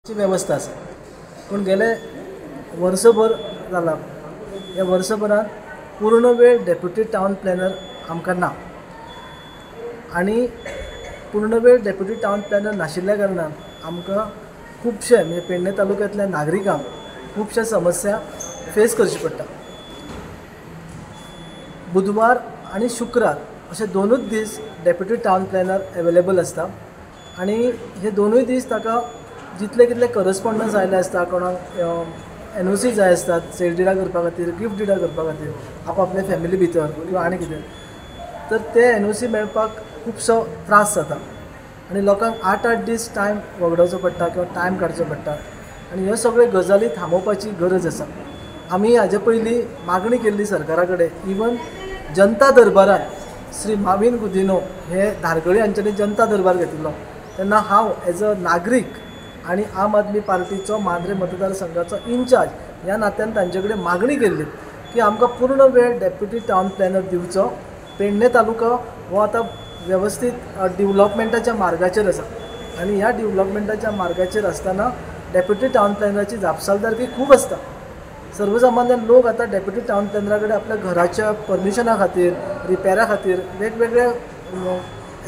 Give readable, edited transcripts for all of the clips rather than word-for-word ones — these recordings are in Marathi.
ची व्यवस्था आसा पूण गेले वर्सभर जाला ह्या वर्सभरात पूर्ण वेळ डेप्युटी टावन प्लॅनर आमकां ना आनी पूर्ण वेळ डेप्युटी टावन प्लॅनर नाशिल्ल्या कारणान आमकां खुबशे म्हणजे पेडणे तालुक्यांतल्या नागरिकांक खुबशे समस्या फेस करची पडटा। बुधवार आनी शुक्रार अशे दोनूच दीस डेप्युटी टावन प्लॅनर अवेलेबल आसता आनी हे दोनूय दीस ताका जितले कितले करस्पॉन्डन्स आयले आसता, कोणाक NOC जाय आसतात सेल डिडा करपा खातीर, गिफ्ट डिडा करपा खातीर आपआपले फॅमिली भितर किंवा आनी कितें, तर ते NOC मेळपाक खुबसो त्रास जाता आनी लोकांक 8-8 दीस टायम वगडावचो पडटा किंवा टायम काडचो पडटा आनी ह्यो सगळ्यो गजाली थांबोवपाची गरज आसा। आमी हाजे पयलीं मागणी केल्ली सरकारा कडेन, इवन जनता दरबारात श्री माविन गुदिनो हे धारगळे हांच्यांनी जनता दरबार घेतिल्लो तेन्ना हांव एज अ नागरीक आनी आम आदमी पार्टीचो मांद्रे मतदारसंघाचो इन्चार्ज ह्या नात्यान तांचे कडेन मागणी केल्ली की आमकां पूर्ण वेळ डेप्युटी टावन प्लॅनर दिवचो। पेडणे तालुको हो आतां वेवस्थीत डेव्हलपमेंटाच्या मार्गाचेर आसा आनी ह्या डेव्हलपमेंटाच्या मार्गाचेर आसतना डेप्युटी टावन प्लॅनराची जापसालदारकी खूब आसता। सर्वसामान्य लोक आतां डेप्युटी टावन प्लॅनरा कडेन आपल्या घराच्या परमिशना खातीर, रिपेरा खातीर वेगवेगळे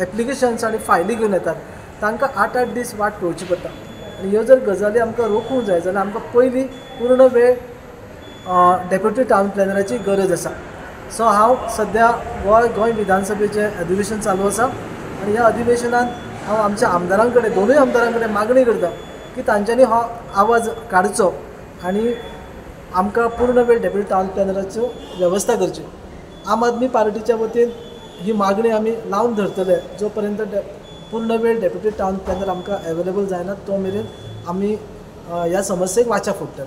एप्लिकेशन्स आनी फायली घेवन येतात, तांकां 8-8 दीस वाट पळोवची पडटा आनी ह्यो जर गजाली आमकां रोखूंक जाय जाल्यार आमकां पयलीं पूर्ण वेळ डेप्युटी टावन प्लॅनराची गरज आसा। सो हांव सद्या गोंय विधानसभेचें अधिवेशन चालू आसा आनी ह्या अधिवेशनान हांव आमच्या आमदारां कडेन, दोनूय आमदारां कडेन मागणी करता की तांच्यांनी हो आवाज काडचो आनी आमकां पूर्ण वेळ डेप्युटी टावन प्लॅनराच्यो वेवस्था करची। आम आदमी पार्टीच्या वतीन ही मागणी आमी लावन धरतले जो पर्यंत पूर्ण वेळ डेप्युटी टावन प्लॅनर आमकां अवेलेबल जायना तो मेरेन आमी ह्या समस्येक वाचा फोडटले।